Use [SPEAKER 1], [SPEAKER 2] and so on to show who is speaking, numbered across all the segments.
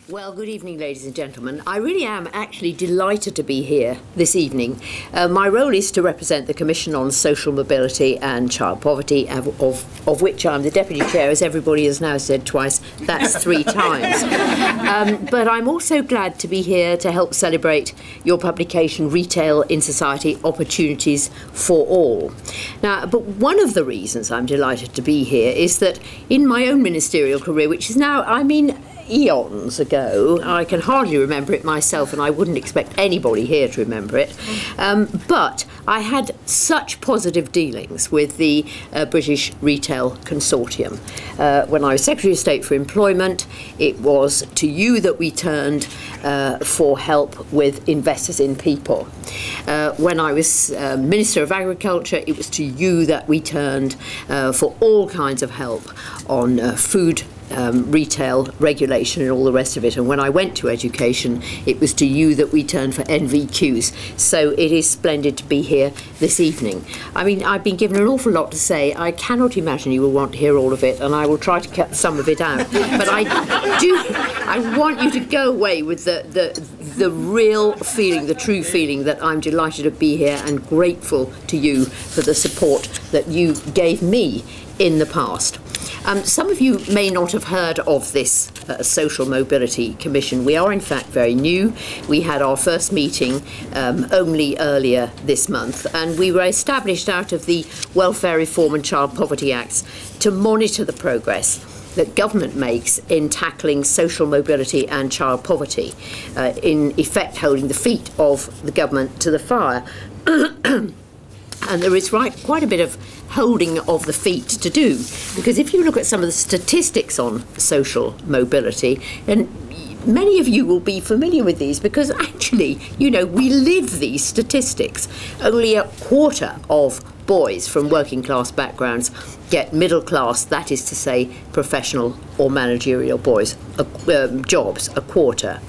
[SPEAKER 1] Well, good evening, ladies and gentlemen. I really am actually delighted to be here this evening. My role is to represent the Commission on Social Mobility and Child Poverty, of which I'm the Deputy Chair, as everybody has now said twice. That's 3 times. But I'm also glad to be here to help celebrate your publication, Retail in Society, Opportunities for All. Now, but one of the reasons I'm delighted to be here is that in my own ministerial career, which is now, eons ago. I can hardly remember it myself, and I wouldn't expect anybody here to remember it. But I had such positive dealings with the British Retail Consortium. When I was Secretary of State for Employment, it was to you that we turned for help with investors in people. When I was Minister of Agriculture, it was to you that we turned for all kinds of help on food retail regulation and all the rest of it. And when I went to education, it was to you that we turned for NVQs. So it is splendid to be here this evening. I mean, I've been given an awful lot to say. I cannot imagine you will want to hear all of it, and I will try to cut some of it out. But I want you to go away with the real feeling, the true feeling that I'm delighted to be here and grateful to you for the support that you gave me in the past. Some of you may not have heard of this Social Mobility Commission. We are in fact very new. We had our first meeting only earlier this month, and we were established out of the Welfare Reform and Child Poverty Acts to monitor the progress that government makes in tackling social mobility and child poverty, in effect holding the feet of the government to the fire. And there is quite a bit of holding of the feet to do, because if you look at some of the statistics on social mobility, and many of you will be familiar with these because actually, you know, we live these statistics. Only a quarter of boys from working class backgrounds get middle class, that is to say professional or managerial jobs, a quarter.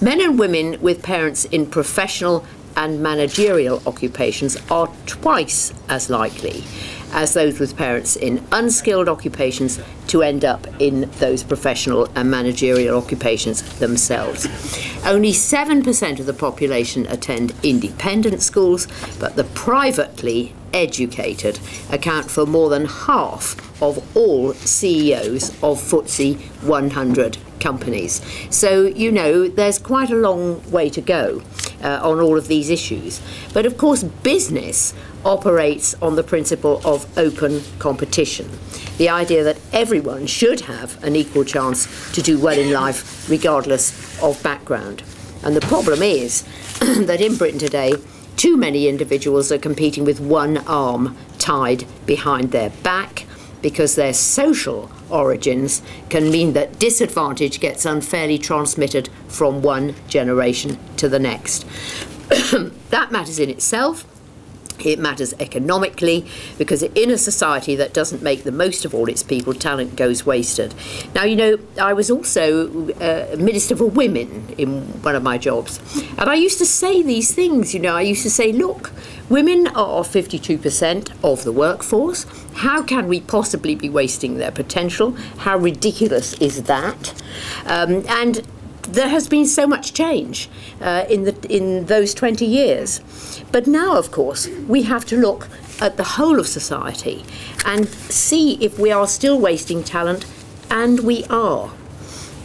[SPEAKER 1] Men and women with parents in professional and managerial occupations are twice as likely as those with parents in unskilled occupations to end up in those professional and managerial occupations themselves. Only 7% of the population attend independent schools, but the privately educated account for more than half of all CEOs of FTSE 100 companies. So, you know, there's quite a long way to go on all of these issues. But of course, business operates on the principle of open competition. The idea that everyone should have an equal chance to do well in life, regardless of background. And the problem is that in Britain today, too many individuals are competing with one arm tied behind their back, because their social origins can mean that disadvantage gets unfairly transmitted from one generation to the next. That matters in itself. It matters economically, because in a society that doesn't make the most of all its people, talent goes wasted. Now, you know, I was also Minister for Women in one of my jobs, and I used to say these things, you know, I used to say, look, women are 52% of the workforce. How can we possibly be wasting their potential? How ridiculous is that? And there has been so much change in those 20 years. But now, of course, we have to look at the whole of society and see if we are still wasting talent, and we are.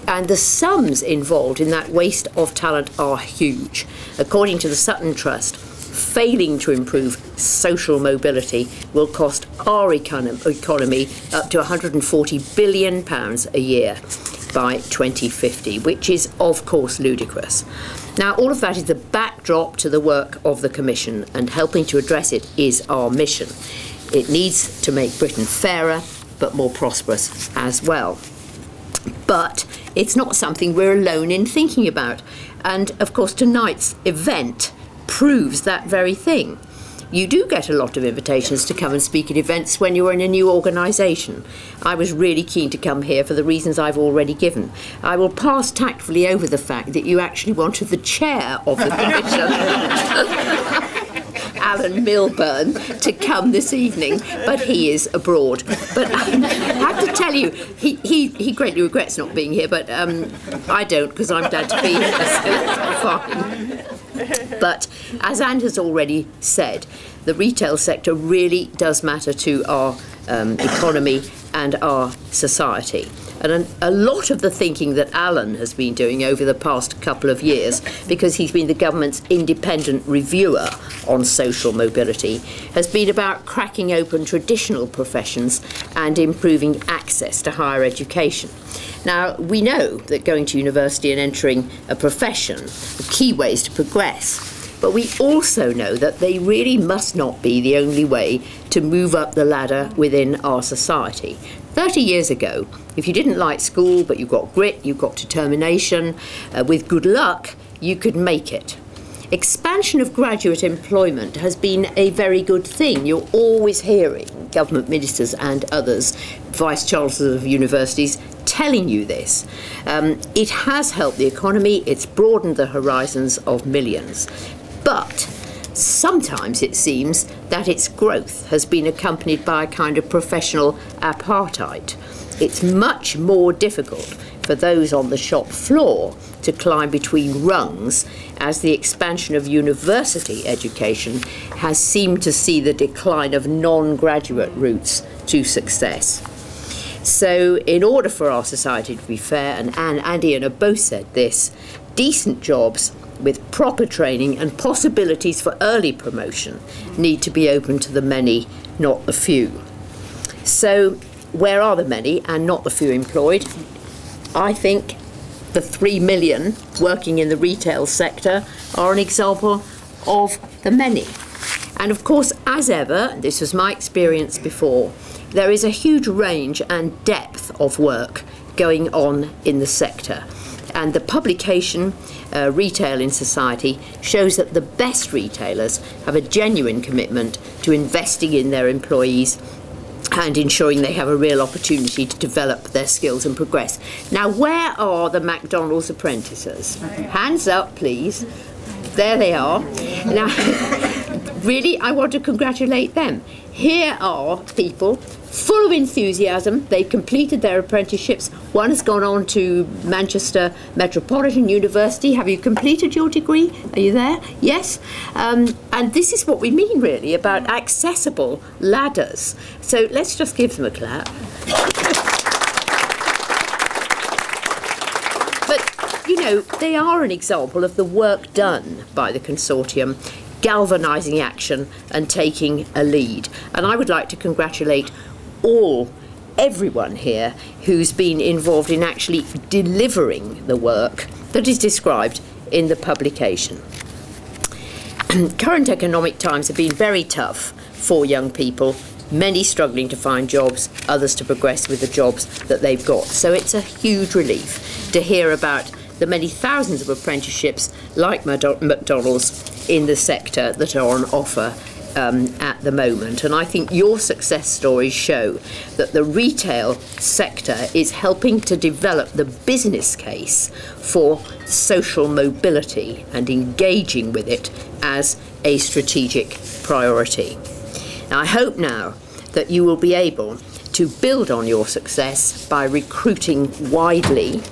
[SPEAKER 1] And the sums involved in that waste of talent are huge. According to the Sutton Trust, failing to improve social mobility will cost our economy up to £140 billion a year by 2050, which is, of course, ludicrous. Now, all of that is the backdrop to the work of the Commission, and helping to address it is our mission. It needs to make Britain fairer, but more prosperous as well. But it's not something we're alone in thinking about. And, of course, tonight's event proves that very thing. You do get a lot of invitations to come and speak at events when you're in a new organisation. I was really keen to come here for the reasons I've already given. I will pass tactfully over the fact that you actually wanted the chair of the commission. Alan Milburn to come this evening, but he is abroad. But I have to tell you, he greatly regrets not being here, but I don't, because I'm glad to be here, so it's fine. But as Anne has already said, the retail sector really does matter to our economy and our society. And a lot of the thinking that Alan has been doing over the past couple of years, because he's been the government's independent reviewer on social mobility, has been about cracking open traditional professions and improving access to higher education. Now, we know that going to university and entering a profession are key ways to progress. But we also know that they really must not be the only way to move up the ladder within our society. 30 years ago, if you didn't like school, but you got grit, you got determination, with good luck, you could make it. Expansion of graduate employment has been a very good thing. You're always hearing government ministers and others, vice-chancellors of universities, telling you this. It has helped the economy, it's broadened the horizons of millions. But sometimes it seems that its growth has been accompanied by a kind of professional apartheid. It's much more difficult for those on the shop floor to climb between rungs, as the expansion of university education has seemed to see the decline of non-graduate routes to success. So in order for our society to be fair, and Anne and Ian have both said this, decent jobs with proper training and possibilities for early promotion need to be open to the many, not the few. So where are the many and not the few employed? I think the 3 million working in the retail sector are an example of the many. And of course, as ever, this was my experience before, there is a huge range and depth of work going on in the sector. And the publication, Retail in Society, shows that the best retailers have a genuine commitment to investing in their employees and ensuring they have a real opportunity to develop their skills and progress. Now, where are the McDonald's apprentices? Hands up, please. There they are. Now, really, I want to congratulate them. Here are people full of enthusiasm. They've completed their apprenticeships. One has gone on to Manchester Metropolitan University. Have you completed your degree? Are you there? Yes. And this is what we mean, really, about accessible ladders. So let's just give them a clap. But, you know, they are an example of the work done by the consortium, galvanising action and taking a lead. And I would like to congratulate everyone here who's been involved in actually delivering the work that is described in the publication. Current economic times have been very tough for young people, many struggling to find jobs, others to progress with the jobs that they've got. So it's a huge relief to hear about the many thousands of apprenticeships like McDonald's in the sector that are on offer at the moment. And I think your success stories show that the retail sector is helping to develop the business case for social mobility and engaging with it as a strategic priority. Now, I hope now that you will be able to build on your success by recruiting widely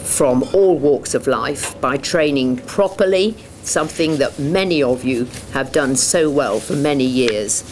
[SPEAKER 1] from all walks of life, by training properly, something that many of you have done so well for many years,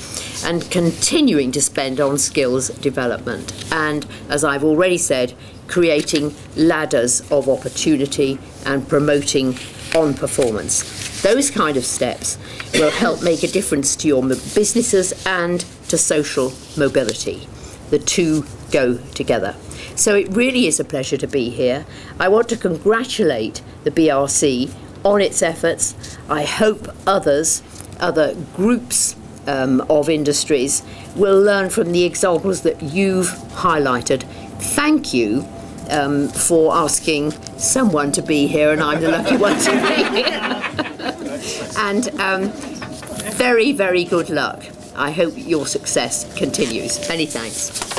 [SPEAKER 1] and continuing to spend on skills development. And, as I've already said, creating ladders of opportunity and promoting on performance. Those kind of steps will help make a difference to your businesses and to social mobility. The two go together. So it really is a pleasure to be here. I want to congratulate the BRC on its efforts. I hope other groups of industries will learn from the examples that you've highlighted. Thank you for asking someone to be here, and I'm the lucky one to be here. And very, very good luck. I hope your success continues. Many thanks.